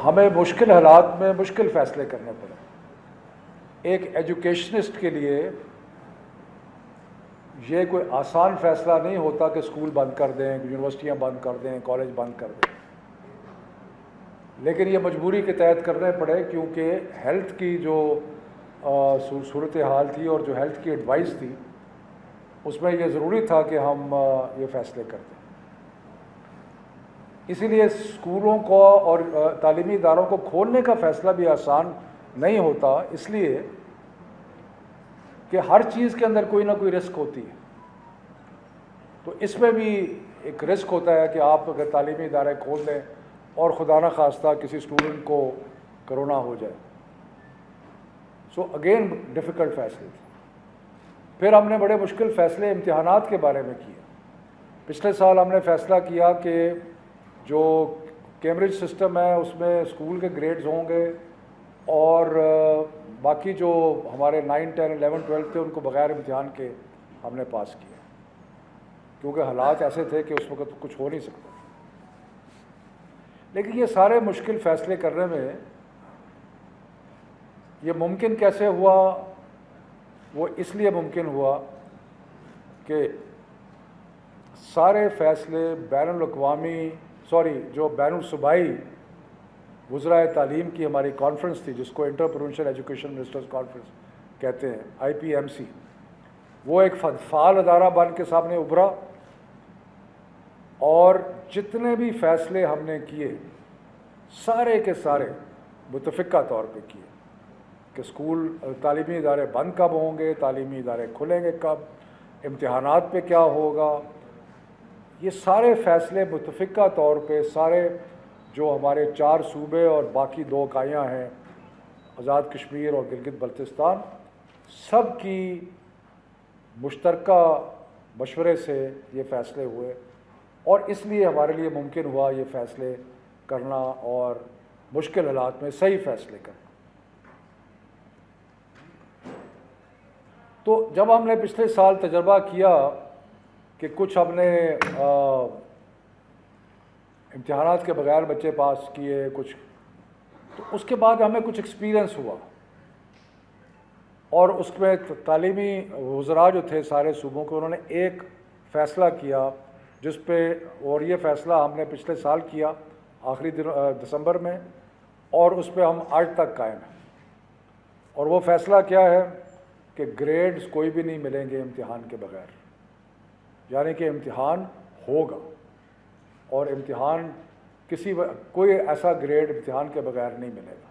ہمیں مشکل حالات میں مشکل فیصلے کرنے پڑے. ایک ایجوکیشنسٹ کے لیے یہ کوئی آسان فیصلہ نہیں ہوتا کہ اسکول بند کر دیں, یونیورسٹیاں بند کر دیں, کالج بند کر دیں, لیکن یہ مجبوری کے تحت کرنے پڑے کیونکہ ہیلتھ کی جو صورتحال تھی اور جو ہیلتھ کی ایڈوائس تھی اس میں یہ ضروری تھا کہ ہم یہ فیصلے کرتے. اسی لیے اسکولوں کو اور تعلیمی اداروں کو کھولنے کا فیصلہ بھی آسان نہیں ہوتا, اس لیے کہ ہر چیز کے اندر کوئی نہ کوئی رسک ہوتی ہے. تو اس میں بھی ایک رسک ہوتا ہے کہ آپ اگر تعلیمی ادارے کھول دیں اور خدا نہ خواستہ کسی اسٹوڈنٹ کو کرونا ہو جائے. سو اگین ڈیفیکلٹ فیصلے تھے. پھر ہم نے بڑے مشکل فیصلے امتحانات کے بارے میں کیے. پچھلے سال ہم نے فیصلہ کیا کہ جو کیمبرج سسٹم ہے اس میں اسکول کے گریڈز ہوں گے اور باقی جو ہمارے 9, 10, 11, 12 تھے ان کو بغیر امتحان کے ہم نے پاس کیا, کیونکہ حالات ایسے تھے کہ اس وقت کچھ ہو نہیں سکتا. لیکن یہ سارے مشکل فیصلے کرنے میں یہ ممکن کیسے ہوا؟ وہ اس لیے ممکن ہوا کہ سارے فیصلے جو بین الصوبائی وزرائے تعلیم کی ہماری کانفرنس تھی, جس کو inter provincial education ministers conference کہتے ہیں, IPMC, وہ ایک فعال ادارہ بن کے سامنے ابھرا اور جتنے بھی فیصلے ہم نے کیے سارے کے سارے متفقہ طور پہ کیے کہ اسکول تعلیمی ادارے بند کب ہوں گے, تعلیمی ادارے کھلیں گے کب, امتحانات پہ کیا ہوگا. یہ سارے فیصلے متفقہ طور پہ سارے جو ہمارے 4 صوبے اور باقی 2 اکائیاں ہیں, آزاد کشمیر اور گلگت بلتستان, سب کی مشترکہ مشورے سے یہ فیصلے ہوئے اور اس لیے ہمارے لیے ممکن ہوا یہ فیصلے کرنا اور مشکل حالات میں صحیح فیصلے کرنا. تو جب ہم نے پچھلے سال تجربہ کیا کہ کچھ ہم نے امتحانات کے بغیر بچے پاس کیے کچھ, تو اس کے بعد ہمیں کچھ ایکسپیرئنس ہوا اور اس میں تعلیمی وزراء جو تھے سارے صوبوں کے, انہوں نے ایک فیصلہ کیا جس پہ, اور یہ فیصلہ ہم نے پچھلے سال کیا آخری دسمبر میں, اور اس پہ ہم آج تک قائم ہیں. اور وہ فیصلہ کیا ہے کہ گریڈز کوئی بھی نہیں ملیں گے امتحان کے بغیر, یعنی کہ امتحان ہوگا اور امتحان کوئی ایسا گریڈ امتحان کے بغیر نہیں ملے گا.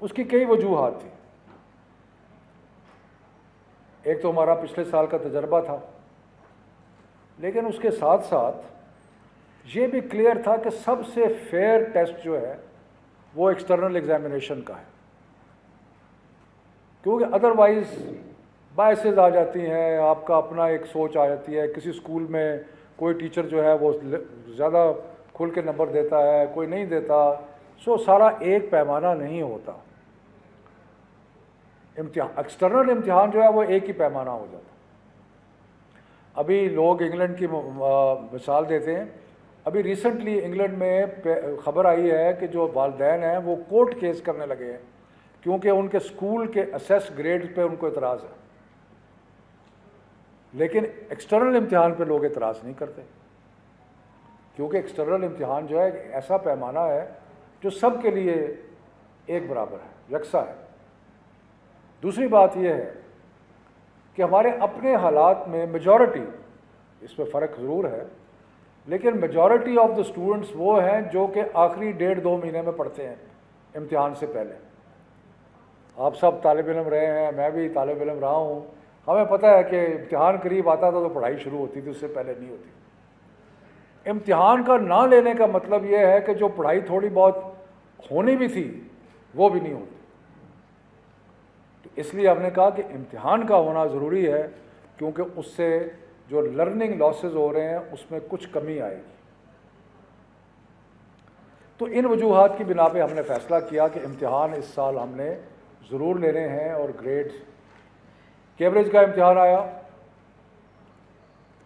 اس کی کئی وجوہات تھیں. ایک تو ہمارا پچھلے سال کا تجربہ تھا, لیکن اس کے ساتھ ساتھ یہ بھی کلیئر تھا کہ سب سے فیئر ٹیسٹ جو ہے وہ ایکسٹرنل ایگزامینیشن کا ہے, کیونکہ ادروائز بائسز آ جاتی ہیں, آپ کا اپنا ایک سوچ آ جاتی ہے. کسی اسکول میں کوئی ٹیچر جو ہے وہ زیادہ کھل کے نمبر دیتا ہے, کوئی نہیں دیتا. سو سارا ایک پیمانہ نہیں ہوتا. ایکسٹرنل امتحان جو ہے وہ ایک ہی پیمانہ ہو جاتا. ابھی لوگ انگلینڈ کی مثال دیتے ہیں. ابھی ریسنٹلی انگلینڈ میں خبر آئی ہے کہ جو والدین ہیں وہ کورٹ کیس کرنے لگے ہیں کیونکہ ان کے اسکول کے اسیس گریڈ پہ ان کو اعتراض ہے, لیکن ایکسٹرنل امتحان پہ لوگ اعتراض نہیں کرتے, کیونکہ ایکسٹرنل امتحان جو ہے ایک ایسا پیمانہ ہے جو سب کے لیے ایک برابر ہے, یکساں ہے. دوسری بات یہ ہے کہ ہمارے اپنے حالات میں میجورٹی, اس میں فرق ضرور ہے, لیکن میجورٹی آف دا اسٹوڈنٹس وہ ہیں جو کہ آخری 1.5-2 مہینے میں پڑھتے ہیں امتحان سے پہلے. آپ سب طالب علم رہے ہیں, میں بھی طالب علم رہا ہوں. ہمیں پتہ ہے کہ امتحان قریب آتا تھا تو پڑھائی شروع ہوتی تھی, اس سے پہلے نہیں ہوتی. امتحان کا نہ لینے کا مطلب یہ ہے کہ جو پڑھائی تھوڑی بہت ہونی بھی تھی وہ بھی نہیں ہوتی. تو اس لیے ہم نے کہا کہ امتحان کا ہونا ضروری ہے, کیونکہ اس سے جو لرننگ لاسز ہو رہے ہیں اس میں کچھ کمی آئے گی. تو ان وجوہات کی بنا پہ ہم نے فیصلہ کیا کہ امتحان اس سال ہم نے ضرور لینے ہیں. اور گریڈز, کیمبرج کا امتحان آیا,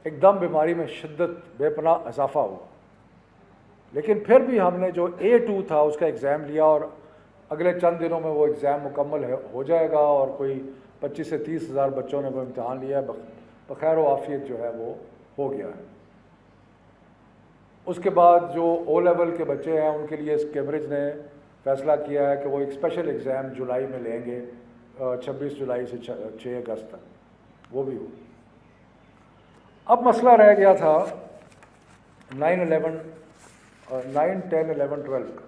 ایک دم بیماری میں شدت بے پناہ اضافہ ہوا, لیکن پھر بھی ہم نے جو A2 تھا اس کا ایگزام لیا اور اگلے چند دنوں میں وہ ایگزام مکمل ہو جائے گا اور کوئی 25 سے 30 ہزار بچوں نے وہ امتحان لیا ہے، بخیر و عافیت جو ہے وہ ہو گیا ہے۔ اس کے بعد جو او لیول کے بچے ہیں ان کے لیے کیمبرج نے فیصلہ کیا ہے کہ وہ ایک اسپیشل ایگزام جولائی میں لیں گے، 26 جولائی سے 6 اگست تک، وہ بھی ہوگی۔ اب مسئلہ رہ گیا تھا 9، 10، 11، 12 کا۔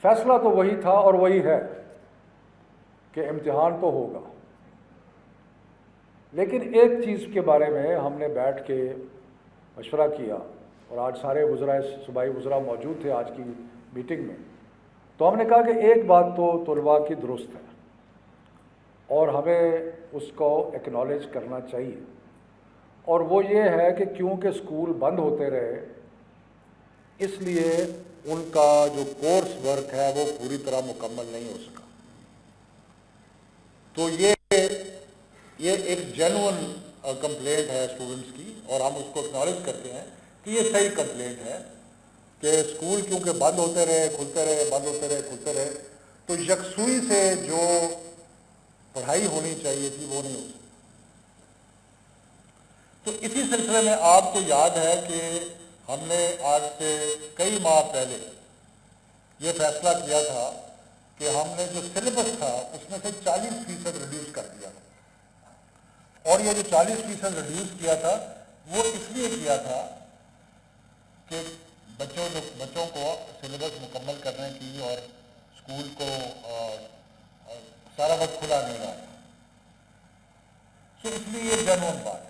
فیصلہ تو وہی تھا اور وہی ہے کہ امتحان تو ہوگا، لیکن ایک چیز کے بارے میں ہم نے بیٹھ کے مشورہ کیا، اور آج سارے وزراء، صوبائی وزراء موجود تھے آج کی میٹنگ میں، تو ہم نے کہا کہ ایک بات تو طلباء کی درست ہے اور ہمیں اس کو ایکنالج کرنا چاہیے، اور وہ یہ ہے کہ کیونکہ اسکول بند ہوتے رہے اس لیے ان کا جو کورس ورک ہے وہ پوری طرح مکمل نہیں ہو سکا۔ تو یہ ایک جینوئن کمپلینٹ ہے اسٹوڈنٹس کی، اور ہم اس کو اکنالج کرتے ہیں کہ یہ صحیح کمپلینٹ ہے کہ اسکول کیونکہ بند ہوتے رہے، کھلتے رہے، بند ہوتے رہے، کھلتے رہے، تو یکسوئی سے جو پڑھائی ہونی چاہیے تھی وہ نہیں ہو سکی۔ تو اسی سلسلے میں آپ کو یاد ہے کہ ہم نے آج سے کئی ماہ پہلے یہ فیصلہ کیا تھا کہ ہم نے جو سلیبس تھا اس میں سے 40% ریڈیوس کر دیا تھا، اور یہ جو 40% ریڈیوس کیا تھا وہ اس لیے کیا تھا کہ بچوں کو سلیبس مکمل کرنے کی اور اسکول کو سارا وقت کھلا نہیں رہا ہے، تو اس لیے یہ جینوئن بات ہے۔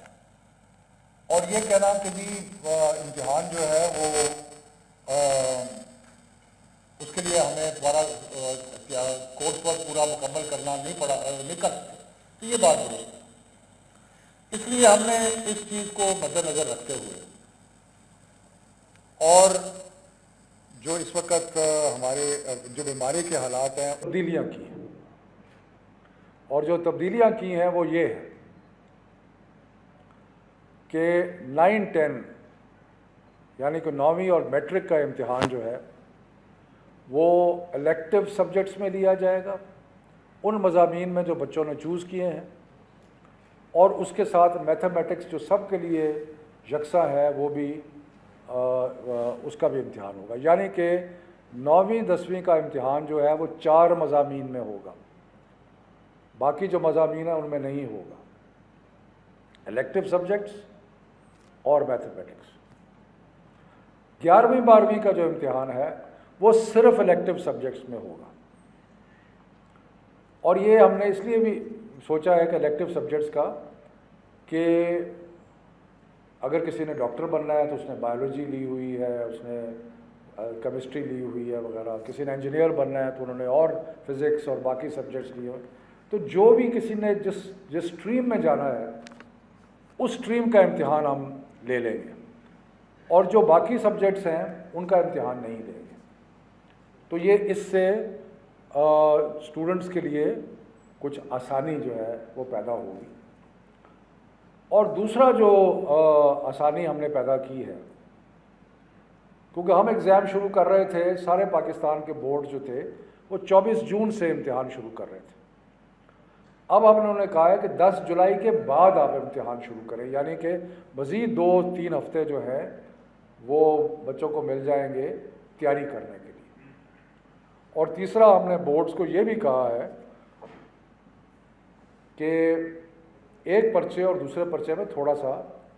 اور یہ کہنا کہ جی امتحان جو ہے وہ اس کے لیے ہمیں دوبارہ کورس ورک پورا مکمل کرنا نہیں کر سکتے، تو یہ بات درست ہے۔ اس لیے ہم نے اس چیز کو مد نظر رکھتے ہوئے اور جو اس وقت ہمارے جو بیماری کے حالات ہیں تبدیلیاں کی ہیں، اور جو تبدیلیاں کی ہیں وہ یہ ہے کہ 9، 10 یعنی کہ 9ویں اور میٹرک کا امتحان جو ہے وہ الیکٹیو سبجیکٹس میں لیا جائے گا، ان مضامین میں جو بچوں نے چوز کیے ہیں، اور اس کے ساتھ میتھمیٹکس جو سب کے لیے یکساں ہے وہ بھی اس کا بھی امتحان ہوگا، یعنی کہ 9ویں 10ویں کا امتحان جو ہے وہ 4 مضامین میں ہوگا، باقی جو مضامین ہیں ان میں نہیں ہوگا، الیکٹیو سبجیکٹس اور میتھمیٹکس۔ 11ویں 12ویں کا جو امتحان ہے وہ صرف الیکٹیو سبجیکٹس میں ہوگا، اور یہ ہم نے اس لیے بھی سوچا ہے کہ الیکٹیو سبجیکٹس کا کہ اگر کسی نے ڈاکٹر بننا ہے تو اس نے بایولوجی لی ہوئی ہے، اس نے کیمسٹری لی ہوئی ہے وغیرہ، کسی نے انجینئر بننا ہے تو انہوں نے اور فزکس اور باقی سبجیکٹس لیے ہوئے، تو جو بھی کسی نے جس اسٹریم میں جانا ہے اس اسٹریم کا امتحان ہم لے لیں گے، اور جو باقی سبجیکٹس ہیں ان کا امتحان نہیں لیں گے۔ تو یہ اس سے اسٹوڈنٹس کے لیے کچھ آسانی جو ہے وہ پیدا ہوگی۔ اور دوسرا جو آسانی ہم نے پیدا کی ہے، کیونکہ ہم ایگزام شروع کر رہے تھے، سارے پاکستان کے بورڈ جو تھے وہ 24 جون سے امتحان شروع کر رہے تھے، اب ہم نے کہا ہے کہ 10 جولائی کے بعد آپ امتحان شروع کریں، یعنی کہ مزید 2-3 ہفتے جو ہیں وہ بچوں کو مل جائیں گے تیاری کرنے کے لیے۔ اور تیسرا ہم نے بورڈز کو یہ بھی کہا ہے کہ ایک پرچے اور دوسرے پرچے میں تھوڑا سا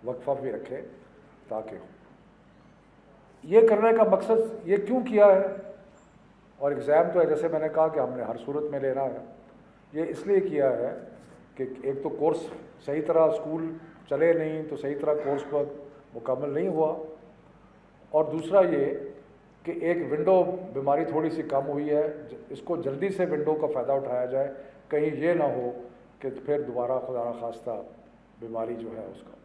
وقفہ بھی رکھے تاکہ ہو۔ یہ کرنے کا مقصد یہ کیوں کیا ہے، اور ایگزام تو جیسے میں نے کہا کہ ہم نے ہر صورت میں لینا ہے، یہ اس لیے کیا ہے کہ ایک تو کورس صحیح طرح اسکول چلے نہیں تو صحیح طرح کورس پر مکمل نہیں ہوا، اور دوسرا یہ کہ ایک ونڈو بیماری تھوڑی سی کم ہوئی ہے، اس کو جلدی سے ونڈو کا فائدہ اٹھایا جائے، کہیں یہ نہ ہو کہ پھر دوبارہ خدا نخواستہ بیماری جو ہے اس کا